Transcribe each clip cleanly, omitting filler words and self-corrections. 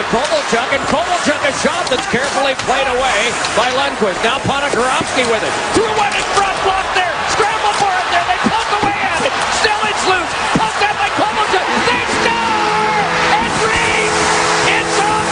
Kovalchuk, and Kovalchuk a shot that's carefully played away by Lundqvist. Now Cannarozzi with it. Through one in front, block there. Scramble for it there. They poke away at it. Still it's loose. Poked out by Kovalchuk. They score! Henrique! It's over!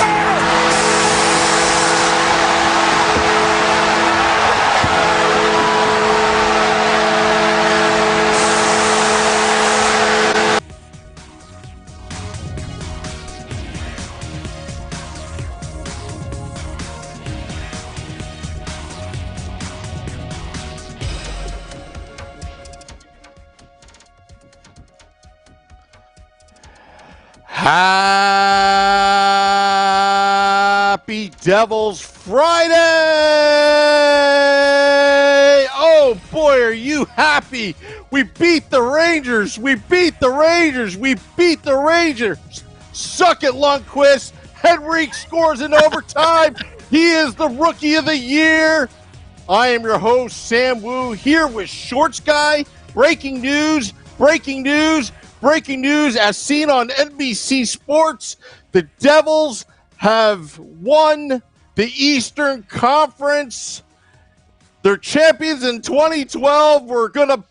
Happy Devils Friday! Oh boy, are you happy? We beat the Rangers! We beat the Rangers! We beat the Rangers! Suck it, Lundqvist! Henrique scores in overtime! He is the Rookie of the Year! I am your host, Sam Wu, here with Shorts Guy. Breaking news, breaking news, breaking news as seen on NBC Sports. The Devils have won the Eastern Conference. They're champions in 2012. We're going to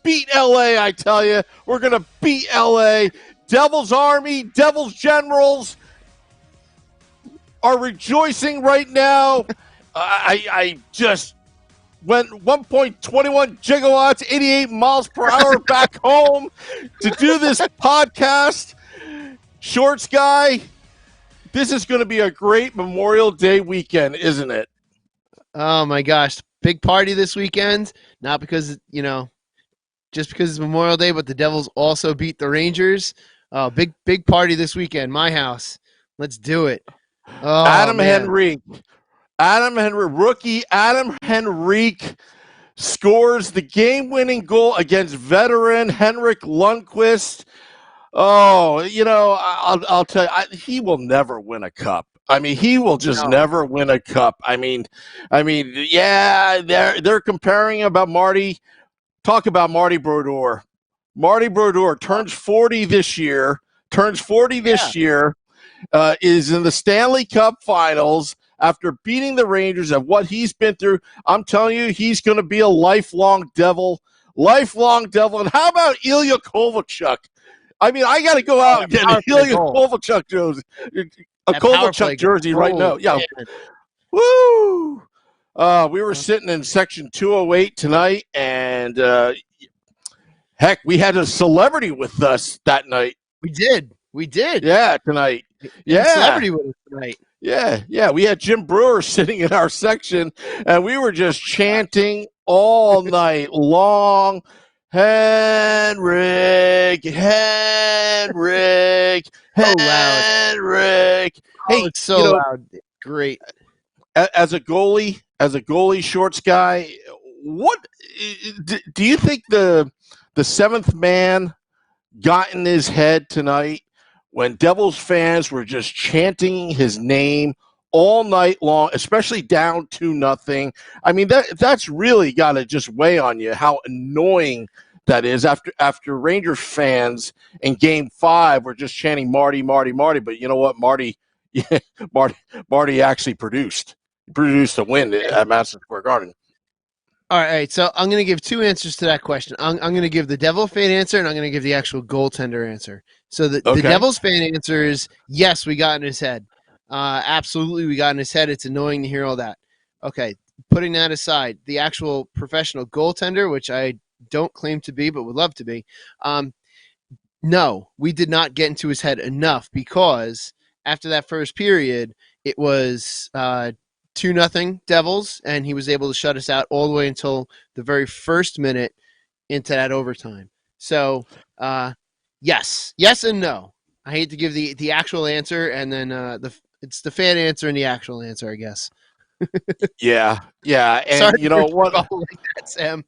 beat LA, I tell you. We're going to beat LA. Devils Army, Devils Generals are rejoicing right now. I just went 1.21 gigawatts, 88 miles per hour back home to do this podcast. Shorts Guy, this is going to be a great Memorial Day weekend, isn't it? Oh, my gosh. Big party this weekend. Not because, just because it's Memorial Day, but the Devils also beat the Rangers. Big party this weekend. My house. Let's do it. Oh, Adam man. Henrique. Rookie Adam Henrique scores the game-winning goal against veteran Henrik Lundqvist. Oh, I'll tell you, he will never win a cup. I mean, he will just never win a cup. I mean, yeah, they're comparing about Marty. Talk about Marty Brodeur. Marty Brodeur turns 40 this year. Is in the Stanley Cup Finals after beating the Rangers of what he's been through. I'm telling you, he's going to be a lifelong Devil. And how about Ilya Kovalchuk? I mean, I got to go out and get an Ilya Kovalchuk jersey right now. Yeah. Man. Woo! We were sitting in section 208 tonight, and heck, we had a celebrity with us that night. We did. Yeah, tonight. Yeah. Celebrity with us tonight. Yeah. We had Jim Brewer sitting in our section, and we were just chanting all night long. Henrique. Henrique. Hey, it's so loud. Great. As a goalie, Shorts Guy, what do you think the seventh man got in his head tonight when Devils fans were just chanting his name all night long, especially down 2-0? I mean, that's really got to just weigh on you how annoying that is after Rangers fans in Game 5 were just chanting Marty. But you know what? Marty actually produced a win at Madison Square Garden. All right, so I'm going to give two answers to that question. I'm going to give the Devil fan answer, and I'm going to give the actual goaltender answer. So the Devils fan answer is, yes, we got in his head. Absolutely, we got in his head. It's annoying to hear all that. Okay, putting that aside, the actual professional goaltender, which I don't claim to be but would love to be, no, we did not get into his head enough, because after that first period, it was 2-0 Devils, and he was able to shut us out all the way until the very first minute into that overtime. So, yes and no. I hate to give the actual answer, and then it's the fan answer and the actual answer, I guess. Yeah, and sorry, you know what, like that, Sam.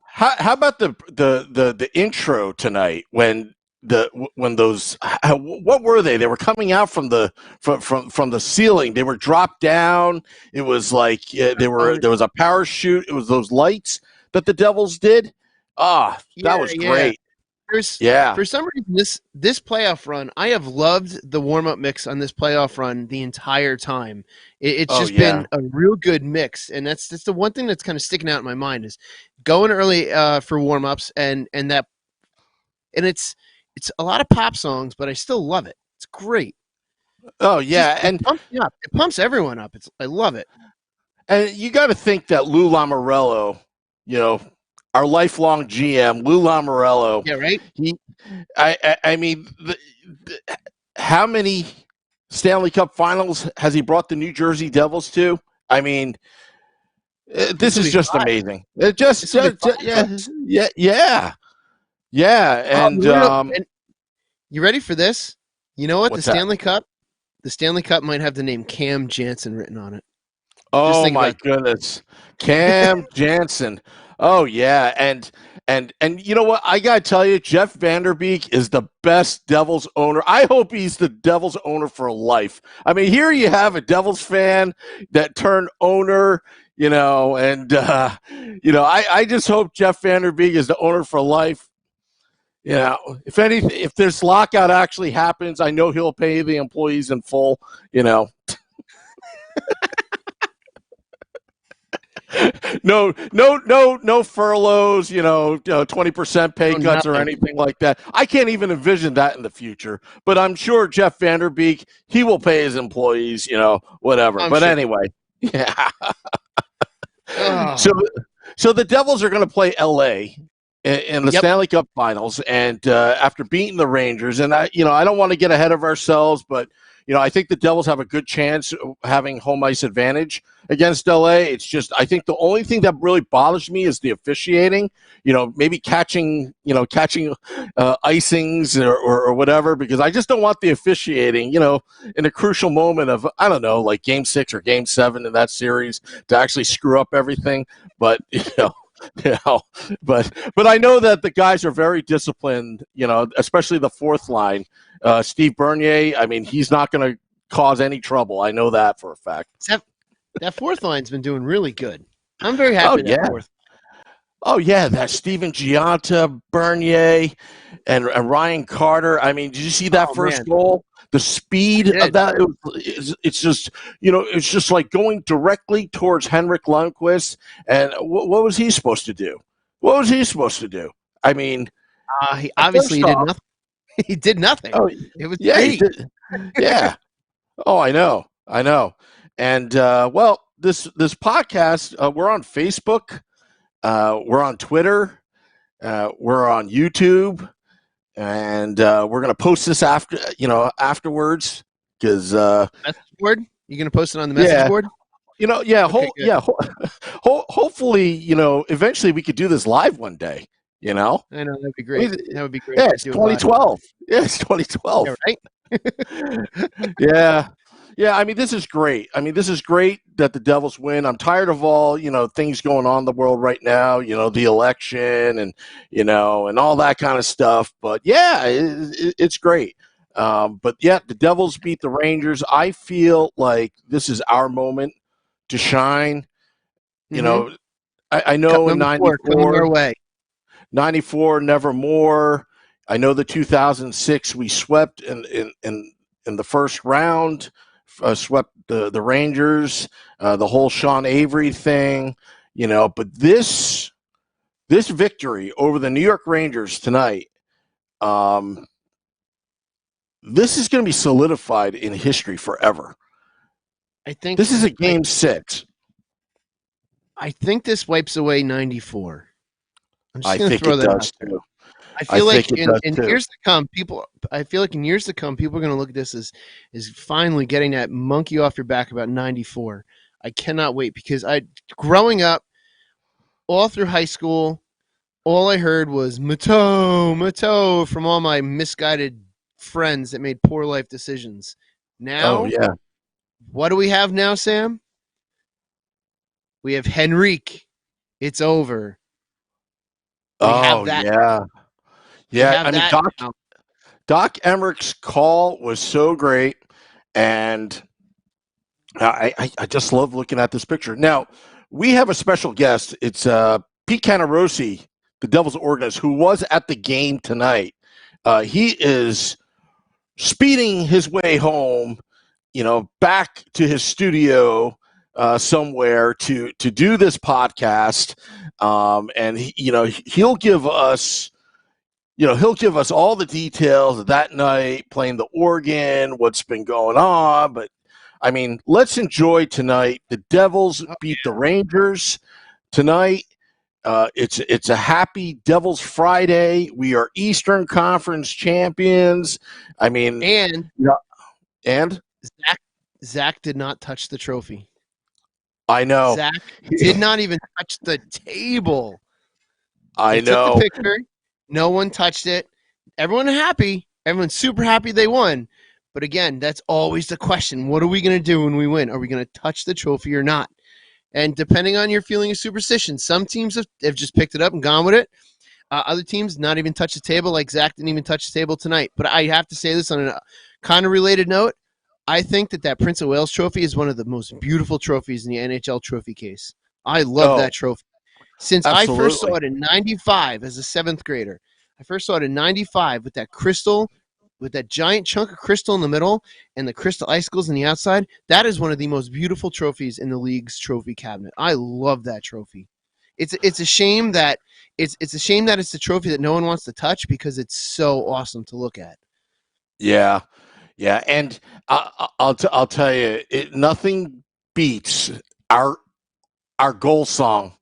How about the intro tonight when those what were they? They were coming out from the ceiling. They were dropped down. It was like there was a parachute. It was those lights that the Devils did. That was great. Yeah. For some reason, this playoff run, I have loved the warm up mix on this playoff run the entire time. It's just been a real good mix, and that's the one thing that's kind of sticking out in my mind is going early for warm ups, and it's a lot of pop songs, but I still love it. It's great. Oh yeah, It pumps me up. It pumps everyone up. I love it. And you got to think that Lou Lamoriello, our lifelong GM, Lou Lamoriello. Yeah, right. I mean, how many Stanley Cup Finals has he brought the New Jersey Devils to? I mean, this is just amazing. It yeah. And you ready for this? You know what? What's The Stanley Cup might have the name Cam Jansen written on it. Oh my goodness, Cam Jansen. Oh yeah, and you know what? I gotta tell you, Jeff Vanderbeek is the best Devils owner. I hope he's the Devils owner for life. I mean, here you have a Devils fan that turned owner. I just hope Jeff Vanderbeek is the owner for life. If this lockout actually happens, I know he'll pay the employees in full. No furloughs, 20% pay cuts or anything like that. I can't even envision that in the future. But I'm sure Jeff Vanderbeek, he will pay his employees, whatever. Anyway, yeah. So the Devils are going to play LA in the Stanley Cup Finals, and after beating the Rangers, and I don't want to get ahead of ourselves, but I think the Devils have a good chance of having home ice advantage against LA. It's just, I think the only thing that really bothers me is the officiating, maybe catching icings or whatever, because I just don't want the officiating, in a crucial moment of, I don't know, like Game 6 or Game 7 in that series to actually screw up everything. But, but I know that the guys are very disciplined, especially the fourth line. Steve Bernier, I mean, he's not going to cause any trouble. I know that for a fact. That fourth line's been doing really good. I'm very happy with that fourth. Oh, yeah, that Steven Gianta, Bernier, and Ryan Carter. I mean, did you see that first goal? The speed of that, it's just, it's just like going directly towards Henrik Lundqvist. And what was he supposed to do? I mean, he obviously did nothing. He did nothing. Oh, it was great. Yeah. Oh, I know. And this podcast, we're on Facebook, we're on Twitter, we're on YouTube, and we're gonna post this afterwards because message board. You're gonna post it on the message board. Hopefully, eventually we could do this live one day. I know that'd be great. That would be great. Yeah, it's 2012. Yeah, it's 2012. Yeah, right. Yeah. I mean, this is great. This is great that the Devils win. I'm tired of all things going on in the world right now. The election and and all that kind of stuff. But yeah, it's great. But yeah, the Devils beat the Rangers. I feel like this is our moment to shine. Mm-hmm. I know in '94. Coming our way. 94 nevermore. I know the 2006 we swept in the first round, swept the Rangers, the whole Sean Avery thing, but this victory over the New York Rangers tonight, this is going to be solidified in history forever. I think this is a Game 6. I think this wipes away 94. I think it does too. I feel like in years to come, people are going to look at this as finally getting that monkey off your back about 94. I cannot wait because growing up, all through high school, all I heard was Mateau from all my misguided friends that made poor life decisions. Now, what do we have now, Sam? We have Henrique. It's over. Yeah. I mean, Doc Emmerich's call was so great, and I just love looking at this picture. Now, we have a special guest. It's Pete Cannarozzi the Devils organist, who was at the game tonight. He is speeding his way home, back to his studio somewhere to do this podcast. And he'll give us, all the details of that night, playing the organ, what's been going on. But I mean, let's enjoy tonight. The Devils beat the Rangers tonight. It's a happy Devils Friday. We are Eastern Conference champions. I mean, and Zach did not touch the trophy. I know. Zach did not even touch the table. I know. Took the picture. No one touched it. Everyone happy. Everyone's super happy they won. But again, that's always the question. What are we going to do when we win? Are we going to touch the trophy or not? And depending on your feeling of superstition, some teams have just picked it up and gone with it. Other teams not even touch the table, like Zach didn't even touch the table tonight. But I have to say this on a kind of related note. I think that Prince of Wales trophy is one of the most beautiful trophies in the NHL trophy case. I love that trophy. Since absolutely. I first saw it in 95 as a 7th grader. I first saw it in 95 with that crystal, with that giant chunk of crystal in the middle and the crystal icicles on the outside. That is one of the most beautiful trophies in the league's trophy cabinet. I love that trophy. It's a shame that it's the trophy that no one wants to touch because it's so awesome to look at. Yeah, and I'll tell you, nothing beats our goal song.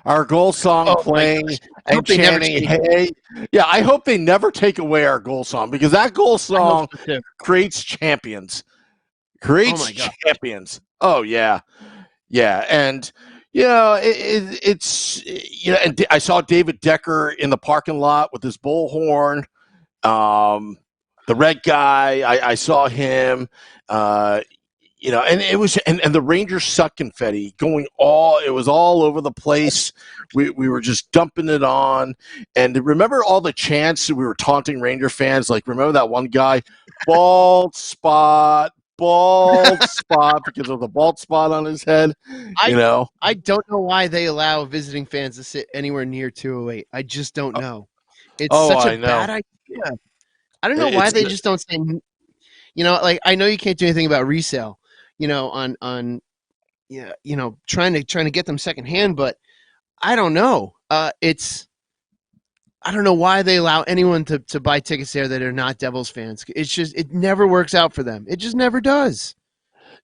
Our goal song playing and chanting, hey. Yeah, I hope they never take away our goal song because that goal song creates champions. Champions. Oh, yeah. Yeah, and, it's, and I saw David Decker in the parking lot with his bullhorn. The red guy, I saw him. And it was, and the Rangers suck confetti it was all over the place. We were just dumping it on. And remember all the chants that we were taunting Ranger fans? Like, remember that one guy, bald spot, because of the bald spot on his head, I don't know why they allow visiting fans to sit anywhere near 208. I just don't know. It's such a bad idea. I don't know why they just don't say, like, I know you can't do anything about resale, on trying to get them secondhand, but I don't know. I don't know why they allow anyone to buy tickets there that are not Devils fans. It's just, it never works out for them. It just never does.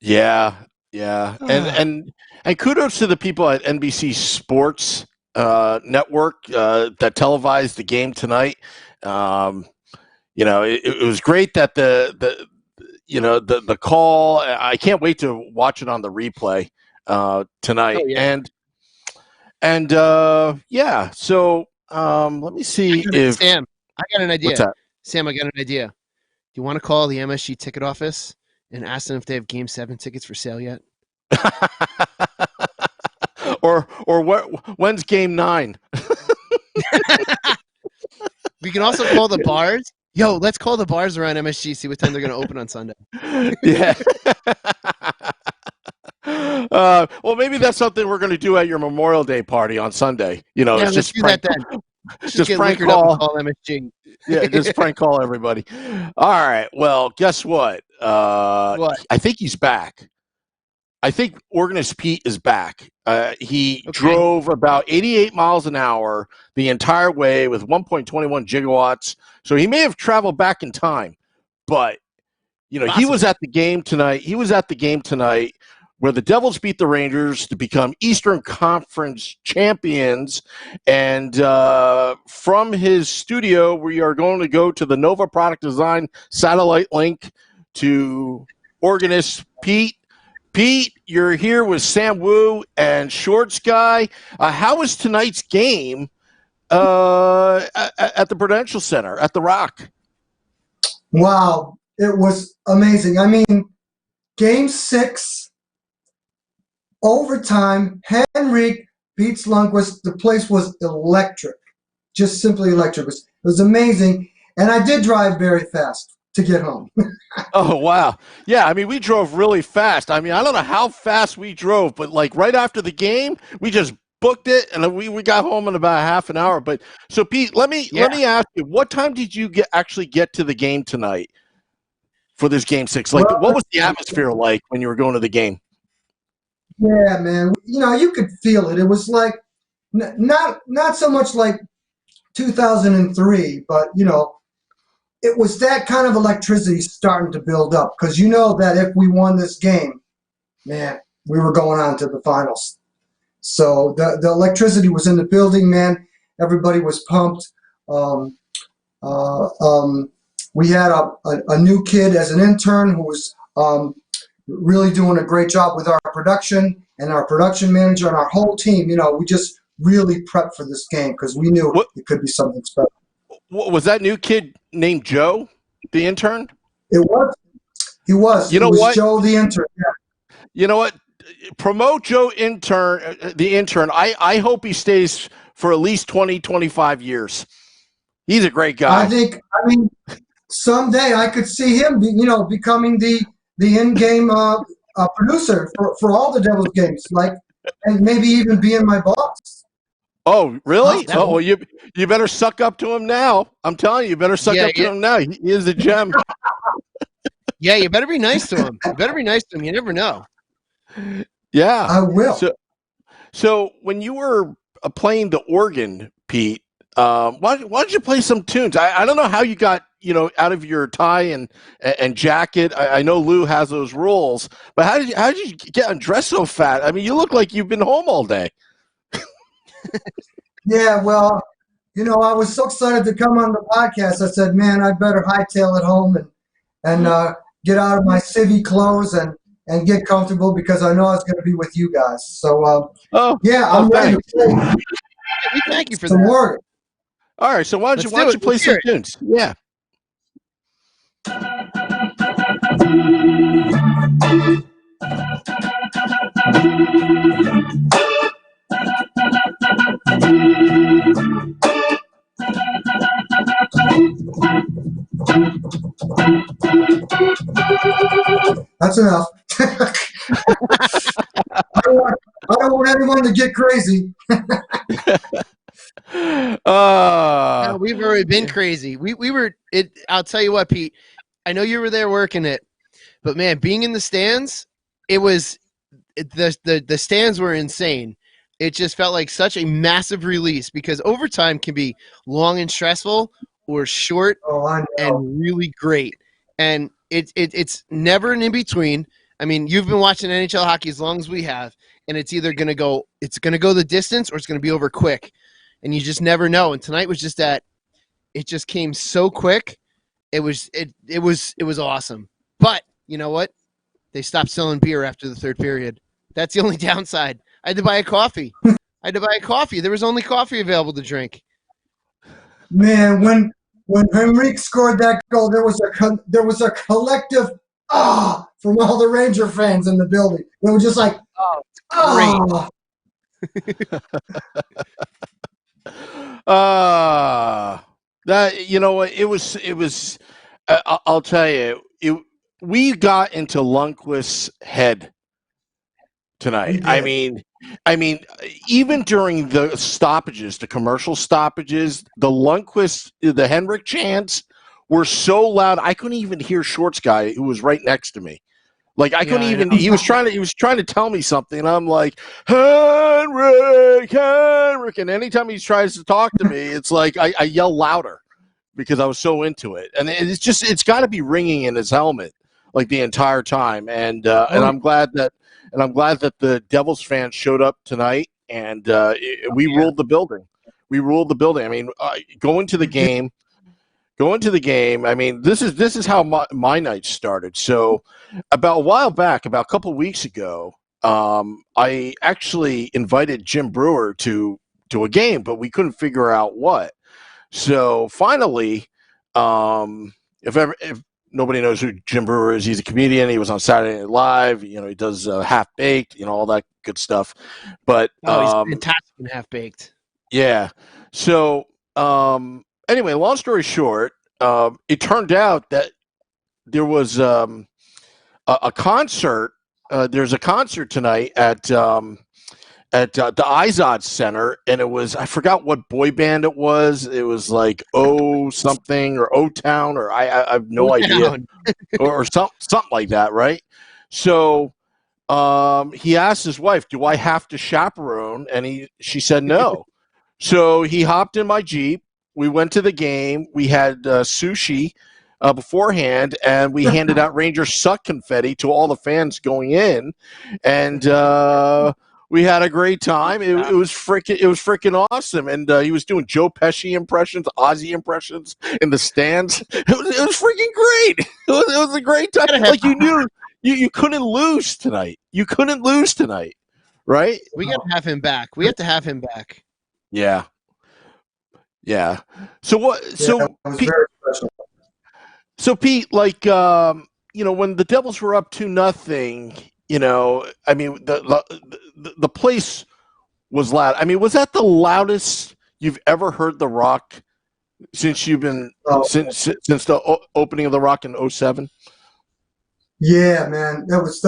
Yeah. And kudos to the people at NBC Sports Network that televised the game tonight. It was great that the call. I can't wait to watch it on the replay tonight. Oh, yeah. And so let me see if Sam, I got an idea. What's that? Sam, I got an idea. Do you want to call the MSG ticket office and ask them if they have Game 7 tickets for sale yet? or when's Game 9? We can also call the bars. Yo, let's call the bars around MSG, see what time they're going to open on Sunday. Yeah. Well, maybe that's something we're going to do at your Memorial Day party on Sunday. Let's just do that then. Just prank call MSG. Yeah, just prank call everybody. All right. Well, guess what? What? I think he's back. I think Organist Pete is back. He drove about 88 miles an hour the entire way with 1.21 gigawatts. So he may have traveled back in time, but he was at the game tonight. He was at the game tonight where the Devils beat the Rangers to become Eastern Conference champions. And from his studio, we are going to go to the Nova Product Design satellite link to Organist Pete. Pete, you're here with Sam Wu and Shorts Guy. How was tonight's game at the Prudential Center, at the Rock? Wow, it was amazing. I mean, Game 6, overtime, Henrique beats Lundqvist. The place was electric, just simply electric. It was amazing, and I did drive very fast to get home. Oh, wow. Yeah, I mean, we drove really fast. I mean, I don't know how fast we drove, but like right after the game, we just booked it, and we got home in about half an hour. But so Pete, let me ask you, what time did you actually get to the game tonight for this game 6? Like, Well, what was the atmosphere like when you were going to the game? yeah, man. You could feel it. It was like not so much like 2003, but it was that kind of electricity starting to build up because that if we won this game, man, we were going on to the finals. So the electricity was in the building, man. Everybody was pumped. We had a new kid as an intern who was really doing a great job with our production and our production manager and our whole team. We just really prepped for this game because we knew it could be something special. Was that new kid named Joe, the intern? It was. He was. You know what? Joe, the intern. Yeah. You know what? Promote Joe the intern. I hope he stays for at least 20, 25 years. He's a great guy. I mean, someday I could see him, becoming the in-game producer for all the Devils games, and maybe even being my boss. Oh, really? Oh, well, you better suck up to him now. I'm telling you, you better suck up to him now. He is a gem. Yeah, you better be nice to him. You never know. Yeah, I will. So when you were playing the organ, Pete, why don't you play some tunes? I don't know how you got out of your tie and jacket. I know Lou has those rules, but how did you get undressed so fat? I mean, you look like you've been home all day. Yeah, well, I was so excited to come on the podcast. I said, man, I better hightail it home and get out of my civvy clothes and get comfortable because I know I was going to be with you guys. So, I'm ready to play. We thank you for some that. work. All right, so why don't you play some tunes? Yeah. That's enough. I don't want anyone to get crazy. No, we've already been crazy. We were it. I'll tell you what, Pete. I know you were there working it, but man, being in the stands, the stands were insane. It just felt like such a massive release because overtime can be long and stressful or short and really great. And it's never an in-between. I mean, you've been watching NHL hockey as long as we have, and it's either going to go the distance or it's going to be over quick. And you just never know. And tonight was just that it just came so quick. It was awesome. But you know what? They stopped selling beer after the third period. That's the only downside. I had to buy a coffee. There was only coffee available to drink. Man, when Henrique scored that goal, there was a collective from all the Ranger fans in the building. They were just like, great. That it was. I'll tell you, we got into Lundqvist's head tonight. I mean, even during the stoppages, the commercial stoppages, the Lundqvist, the Henrik chants were so loud I couldn't even hear Shorts guy who was right next to me. Like I couldn't even. He was trying to tell me something, and I'm like, Henrik, and anytime he tries to talk to me, it's like I yell louder because I was so into it, and it's got to be ringing in his helmet like the entire time, and I'm glad that the Devils fans showed up tonight, and we ruled the building. I mean, going to the game. I mean, this is how my night started. So, about a while back, about a couple of weeks ago, I actually invited Jim Brewer to a game, but we couldn't figure out what. So finally, if nobody knows who Jim Brewer is, he's a comedian. He was on Saturday Night Live. He does Half Baked, all that good stuff. But he's fantastic in Half Baked. Yeah. So. Anyway, long story short, it turned out that there was a concert. There's a concert tonight at at the Izod Center, and it was, I forgot what boy band it was. It was like O something or O Town, or I have no idea, or something like that, right? So he asked his wife, "Do I have to chaperone?" And she said no. So he hopped in my Jeep. We went to the game. We had sushi beforehand, and we handed out Ranger Suck confetti to all the fans going in, and we had a great time. It was freaking awesome, and he was doing Joe Pesci impressions, Ozzy impressions in the stands. It was freaking great. It was a great time. Like, you knew you couldn't lose tonight. You couldn't lose tonight, right? We got to have him back. We have to have him back. Yeah. Yeah. So what? Yeah, Pete, very special. so Pete, like, when the Devils were up 2-0, I mean, the place was loud. I mean, was that the loudest you've ever heard the Rock since you've been since the opening of the Rock in 07? Yeah, man, that was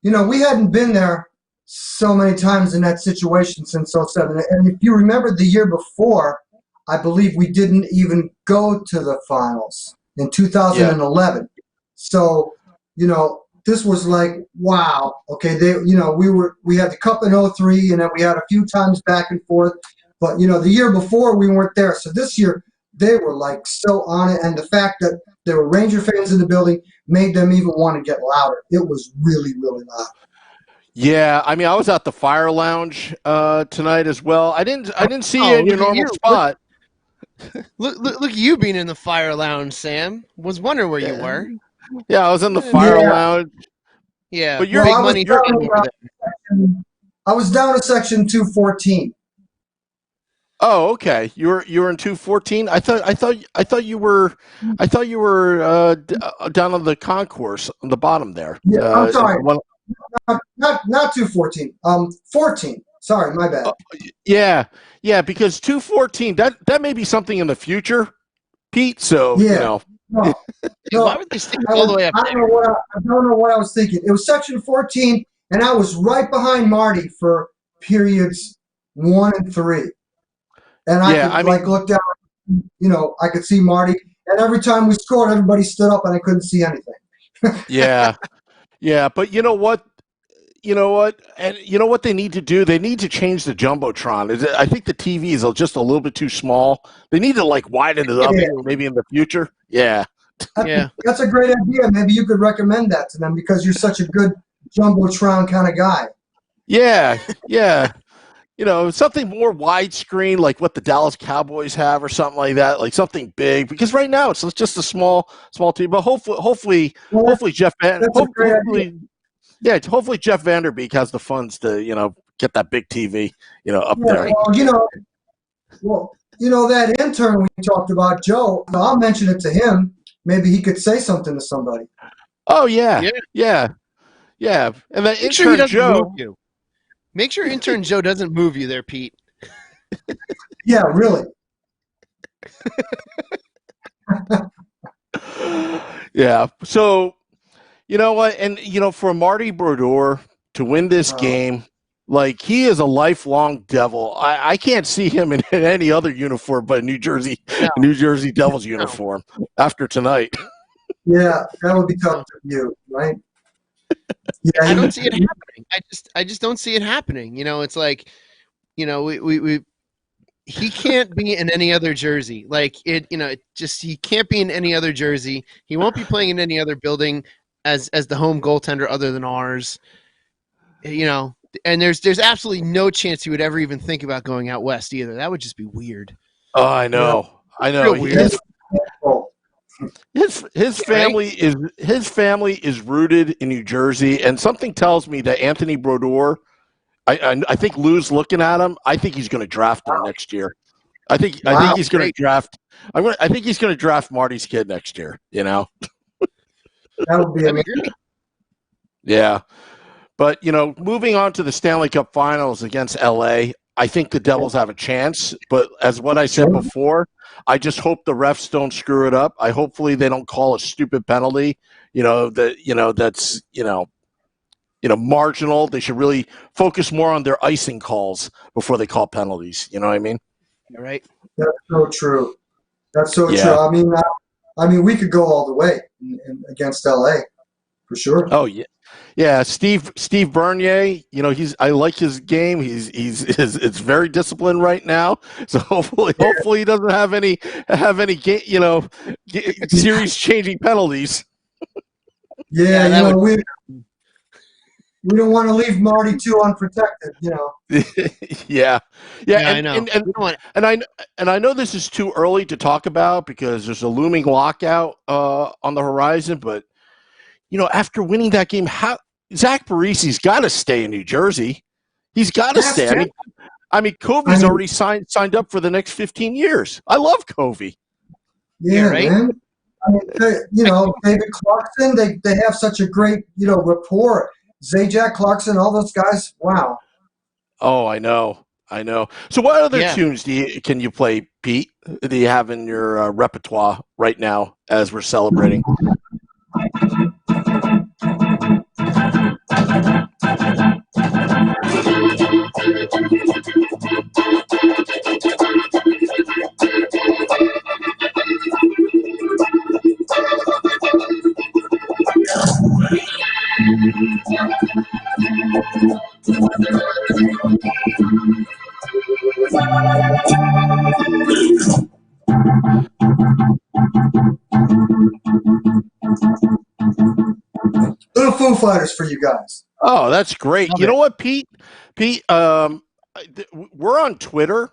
we hadn't been there so many times in that situation since 07. And if you remember the year before, I believe we didn't even go to the finals in 2011. Yeah. So, this was like, wow. Okay, we had the cup in 03, and then we had a few times back and forth. But, the year before we weren't there. So this year they were like so on it. And the fact that there were Ranger fans in the building made them even want to get louder. It was really, really loud. Yeah, I mean, I was at the Fire Lounge tonight as well. I didn't see you in your normal spot. Look at you being in the Fire Lounge, Sam. Was wondering where you were. Yeah, I was in the Fire Lounge. Yeah, but you're big money. I was down to section 214. Oh, okay. You were in 214. I thought you were down on the concourse on the bottom there. Yeah, I'm sorry. Not 214. 14. Sorry, my bad. Yeah, because 214 that may be something in the future, Pete. So No. Why would they stick all the way up there? I don't know what I was thinking. It was section 14, and I was right behind Marty for periods 1 and 3. And I could look down, I could see Marty. And every time we scored, everybody stood up and I couldn't see anything. Yeah. But you know what? And you know what they need to do? They need to change the Jumbotron. I think the TV is just a little bit too small. They need to widen it up maybe in the future. Yeah. That's a great idea. Maybe you could recommend that to them because you're such a good Jumbotron kind of guy. Yeah. Something more widescreen, like what the Dallas Cowboys have, or something like that, like something big. Because right now it's just a small team. But hopefully Jeff hopefully Jeff Vanderbeek has the funds to get that big TV up there. That intern we talked about, Joe. I'll mention it to him. Maybe he could say something to somebody. Oh yeah. And that intern Joe. Make sure intern Joe doesn't move you there, Pete. Yeah, really. Yeah. So, you know what? And, for Marty Brodeur to win this game, he is a lifelong Devil. I can't see him in any other uniform but a New Jersey Devils uniform after tonight. Yeah, that would be tough to view, right? Yeah, I don't see it happening. I just don't see it happening. It's like, he can't be in any other jersey. He can't be in any other jersey. He won't be playing in any other building as the home goaltender other than ours. And there's absolutely no chance he would ever even think about going out west either. That would just be weird. Oh, I know. Weird. His family is rooted in New Jersey, and something tells me that Anthony Brodeur, I think Lou's looking at him. I think he's going to draft him next year. I think he's going to draft. I think he's going to draft Marty's kid next year. That would be amazing. Yeah, but moving on to the Stanley Cup Finals against LA, I think the Devils have a chance. But as what I said before, I just hope the refs don't screw it up. Hopefully they don't call a stupid penalty. That's marginal. They should really focus more on their icing calls before they call penalties. You know what I mean? You're right. That's so true. That's so Yeah. true. I mean, we could go all the way against LA for sure. Oh yeah, yeah. Steve Bernier. I like his game. It's very disciplined right now. So hopefully he doesn't have any series changing penalties. Yeah, we don't want to leave Marty too unprotected. Yeah. I know. And I know this is too early to talk about because there's a looming lockout on the horizon. But after winning that game, Zach Parisi's got to stay in New Jersey. He's got to stay. Covey's already signed up for the next 15 years. I love Covey. Yeah, right? Man. David Clarkson, they have such a great, rapport. Zajac, Clarkson, all those guys. Wow. Oh, I know. So what other tunes can you play, Pete, that you have in your repertoire right now as we're celebrating? Little Foo Fighters for you guys. Oh, that's great. Love you it. know what, Pete? We're on Twitter,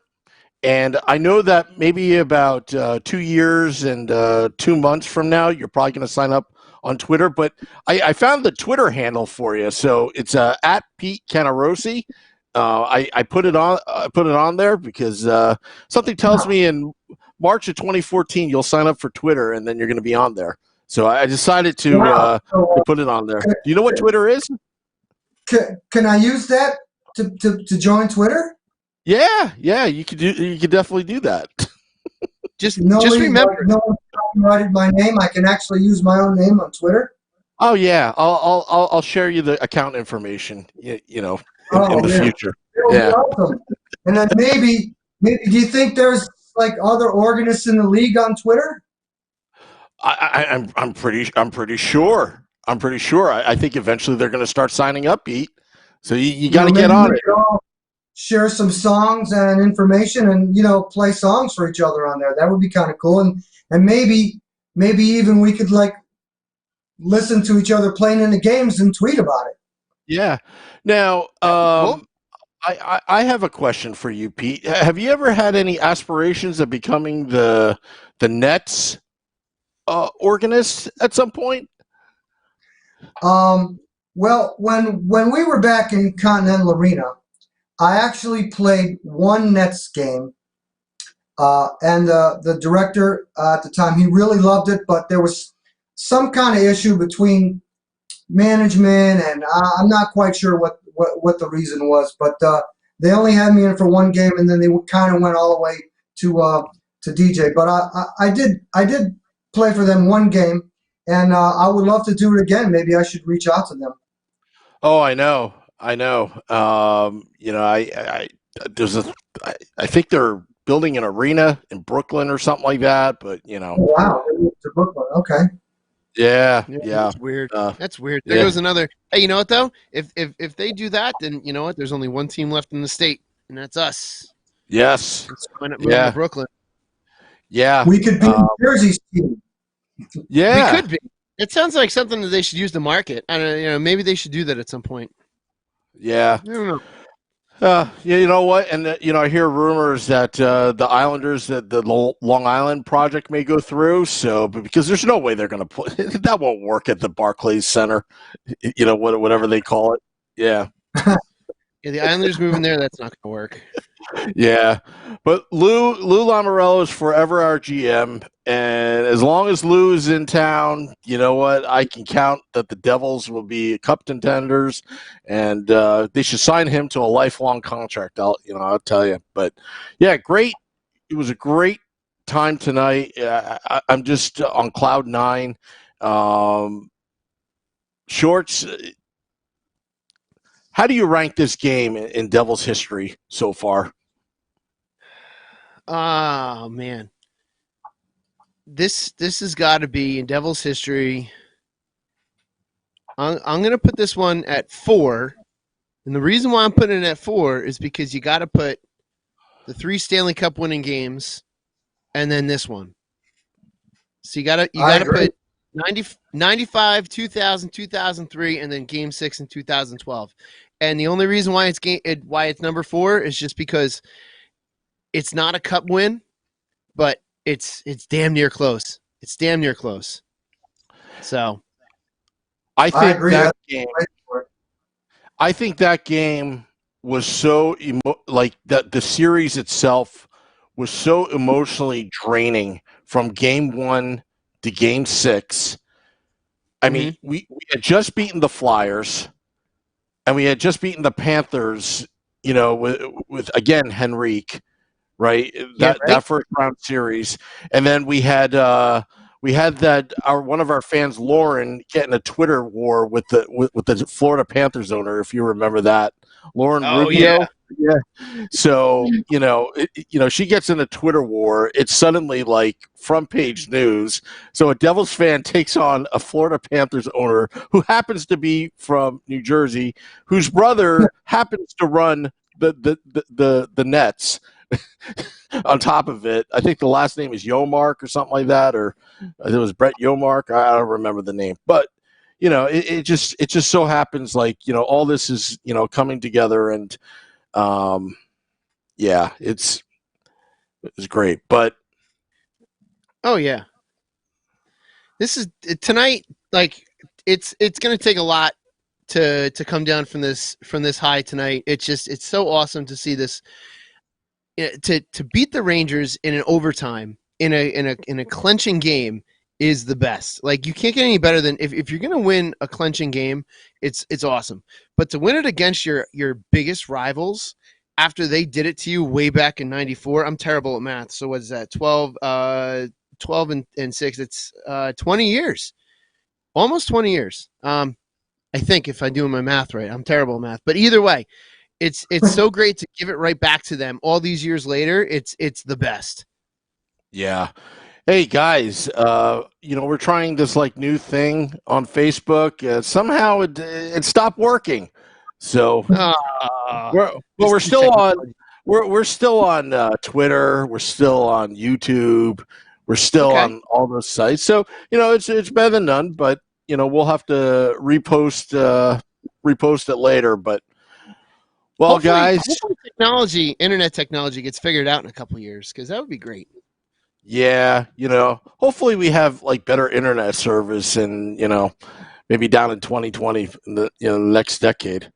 and I know that maybe about 2 years and 2 months from now, you're probably going to sign up on Twitter. But I found the Twitter handle for you, so it's at Pete Cannarozzi. I put it on there because something tells me in March of 2014 you'll sign up for Twitter, and then you're going to be on there. So I decided to put it on there. Do you know what Twitter is? Can I use that to join Twitter? Yeah, you could definitely do that. Just remember, no one copyrighted my name. I can actually use my own name on Twitter. Oh yeah, I'll share you the account information. In the future. Yeah. Awesome. And then maybe do you think there's like other organists in the league on Twitter? I'm pretty sure. I think eventually they're going to start signing up, Pete. So you got to get on it. Share some songs and information, and play songs for each other on there. That would be kind of cool. And maybe even we could like listen to each other playing in the games and tweet about it. Yeah. Now, I have a question for you, Pete. Have you ever had any aspirations of becoming the Nets organist at some point? Well, when we were back in Continental Arena, I actually played one Nets game, and the director at the time, he really loved it, but there was some kind of issue between management, and I'm not quite sure what the reason was, but they only had me in for one game, and then they kind of went all the way to DJ. But I did play for them one game, and I would love to do it again. Maybe I should reach out to them. Oh, I know. I think they're building an arena in Brooklyn or something like that. But Oh, wow, they moved to Brooklyn. Okay. Yeah. That's weird. That's weird. There goes another. Hey, you know what though? If they do that, then you know what? There's only one team left in the state, and that's us. Yes. Why not move to Brooklyn? Yeah. We could be Jersey's team. Yeah. We could be. It sounds like something that they should use to market. I don't know. Maybe they should do that at some point. Yeah. I don't know. Yeah, you know what? And I hear rumors that the Islanders, that the Long Island project may go through. So, but because there's no way they're going to put that won't work at the Barclays Center, whatever they call it. Yeah. Yeah, the Islanders moving there, that's not going to work. Yeah, but Lou Lamoriello is forever our GM, and as long as Lou is in town, you know what? I can count that the Devils will be cup contenders, and they should sign him to a lifelong contract. I'll tell you. But yeah, great. It was a great time tonight. I'm just on cloud nine. Shorts. How do you rank this game in Devils history so far? Oh man, this has got to be in Devils history. I'm going to put this one at 4, and the reason why I'm putting it at 4 is because you got to put the 3 Stanley Cup winning games, and then this one. So you got to put 95, 2000, 2003, and then Game 6 in 2012. And the only reason why it's number 4 is just because it's not a cup win, but it's damn near close. It's damn near close. So I think that game was so the series itself was so emotionally draining from Game 1 to Game 6. I mean, we had just beaten the Flyers, and we had just beaten the Panthers. With again Henrique, right? That first round series, and then we had that one of our fans, Lauren, getting a Twitter war with the Florida Panthers owner, if you remember that, Lauren Rubio. Yeah. So she gets in a Twitter war. It's suddenly like front page news. So a Devils fan takes on a Florida Panthers owner who happens to be from New Jersey, whose brother happens to run the Nets. On top of it, I think the last name is Yomark or something like that, or it was Brett Yomark. I don't remember the name, but it just so happens like all this is coming together, and it's great. But oh yeah, this is tonight. Like it's going to take a lot to come down from this high tonight. It's so awesome to see this. To beat the Rangers in an overtime in a clenching game is the best. Like you can't get any better than if you're gonna win a clenching game, it's awesome. But to win it against your biggest rivals after they did it to you way back in '94, I'm terrible at math. So what is that? 12 and 6. It's 20 years, almost 20 years. I think if I'm doing my math right, I'm terrible at math. But either way. It's so great to give it right back to them all these years later. It's the best. Yeah. Hey guys, we're trying this like new thing on Facebook. Somehow it stopped working. So we're still on. We're still on Twitter. We're still on YouTube. We're still on all those sites. So it's better than none. But we'll have to repost it later. But well, hopefully, internet technology gets figured out in a couple of years, because that would be great. Yeah, hopefully we have like better internet service, and maybe down in 2020, in the next decade.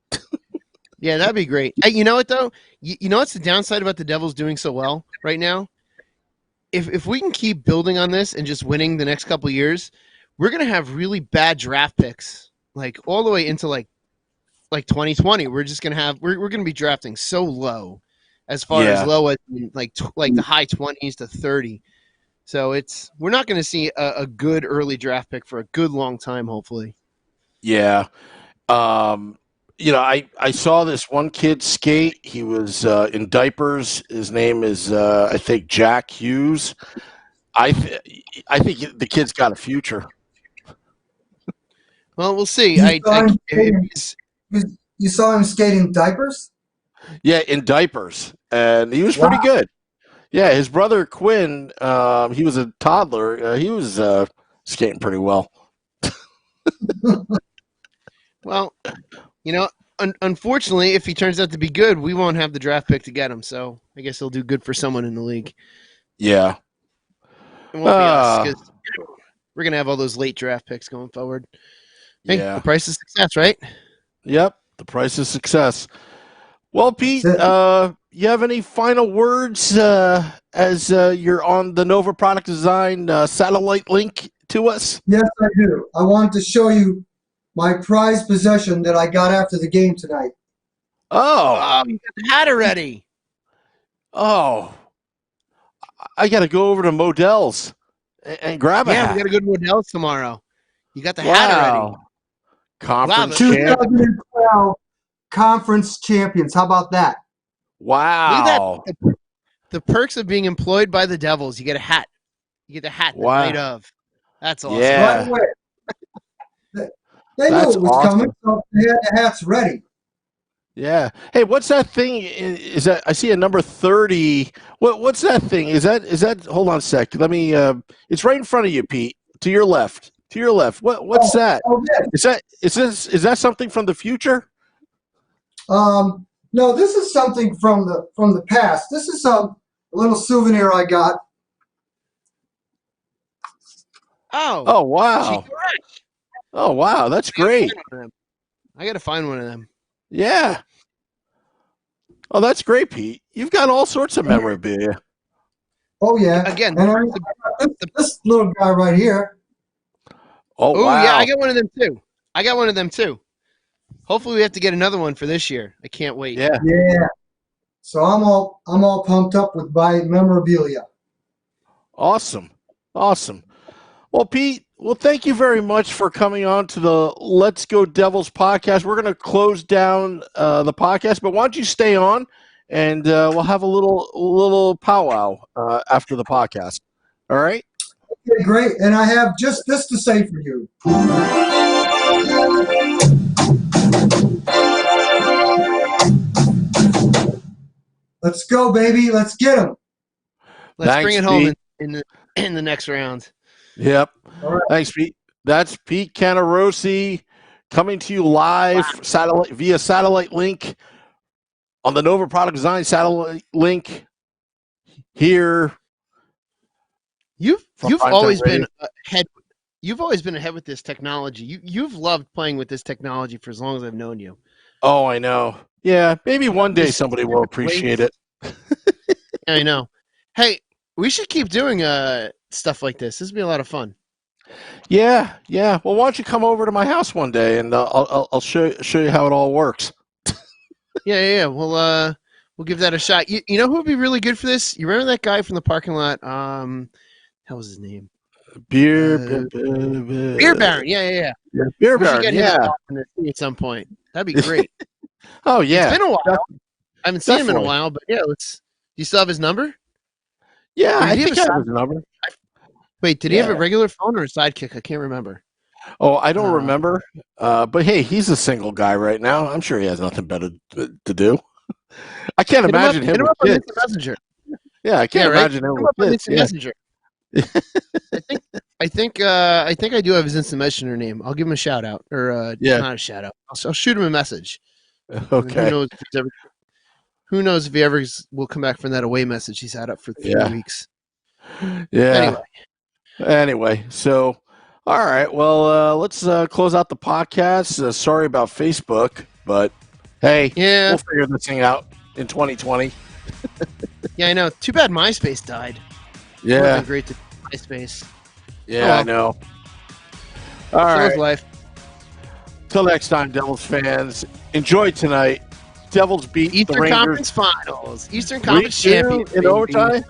Yeah, that'd be great. Hey, you know what though? You know what's the downside about the Devils doing so well right now? If we can keep building on this and just winning the next couple of years, we're gonna have really bad draft picks, like all the way into like 2020. We're just gonna have we're gonna be drafting so low, as far as low as like the high 20s to 30. So we're not gonna see a good early draft pick for a good long time, hopefully. Yeah. I saw this one kid skate. He was in diapers. His name is I think Jack Hughes. I think the kid's got a future. Well, we'll see. You saw him skate in diapers? Yeah, in diapers, and he was pretty good. Yeah, his brother Quinn, he was a toddler. He was skating pretty well. Well, unfortunately, if he turns out to be good, we won't have the draft pick to get him. So I guess he'll do good for someone in the league. Yeah. It won't be us, because we're going to have all those late draft picks going forward. Hey, the price of success, right? Yep, the price of success. Well, Pete, you have any final words as you're on the Nova Product Design satellite link to us? Yes, I do. I want to show you my prized possession that I got after the game tonight. Oh, you got the hat already. Oh, I got to go over to Modell's and grab a hat. Yeah, we got to go to Modell's tomorrow. You got the hat already. Conference 2012 conference champions. How about that? Wow. Look at that. The perks of being employed by the Devils. You get a hat. You get the hat the night of. That's awesome. Yeah. Right away. They knew That's it was awesome. coming, so they had the hats ready. Yeah. Hey, what's that thing? Is that I see a number 30? What's that thing? Is that? Hold on a sec. Let me. It's right in front of you, Pete. To your left. To your left. What's that? Oh, yeah. Is that something from the future? No, this is something from the past. This is a little souvenir I got. Oh wow. Oh wow, that's great. I gotta find one of them. Yeah. Oh, that's great, Pete. You've got all sorts of memorabilia. Oh yeah. Again, and this little guy right here. Oh wow. Yeah, I got one of them too. Hopefully, we have to get another one for this year. I can't wait. Yeah. Yeah. So I'm all pumped up with my memorabilia. Awesome. Well, Pete, thank you very much for coming on to the Let's Go Devils podcast. We're going to close down the podcast, but why don't you stay on, and we'll have a little powwow after the podcast. All right? Okay, great. And I have just this to say for you. Let's go, baby. Let's get them. Let's bring it home in the next round. Yep. All right. Thanks, Pete. That's Pete Cannarozzi coming to you live via satellite link on the Nova Product Design satellite link here. You've always been ahead. You've always been ahead with this technology. You've loved playing with this technology for as long as I've known you. Oh, I know. Yeah, maybe one day somebody will appreciate it. I know. Hey, we should keep doing stuff like this. This would be a lot of fun. Yeah. Well, why don't you come over to my house one day and I'll show you how it all works. Yeah. We'll give that a shot. You know who would be really good for this? You remember that guy from the parking lot? How was his name? Beer Baron. Yeah. Beer we should Baron. get him at some point. That'd be great. Oh yeah. It's been a while. I haven't seen him in a while, but yeah, do you still have his number? Yeah, I think I have his number. Wait, did he have a regular phone or a sidekick? I can't remember. Oh, I don't remember. But hey, he's a single guy right now. I'm sure he has nothing better to do. I can't imagine him with kids. Messenger. Yeah, I can't imagine him with kids. Messenger. I think I do have his instant messenger name. I'll give him a shout out, or not a shout out. I'll shoot him a message. Okay. Who knows if he ever will come back from that away message he's had up for 3 weeks. Yeah. Anyway, so all right. Well, let's close out the podcast. Sorry about Facebook, but hey, we'll figure this thing out in 2020. Yeah, I know. Too bad MySpace died. Yeah, it would have been great to MySpace. Yeah, I know. All right. Life. Till next time, Devils fans. Enjoy tonight. Devils beat Eastern the Rangers. Conference Finals. Eastern Conference champions in overtime.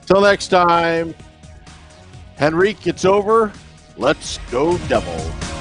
Till next time, Henrique, it's over. Let's go Devils.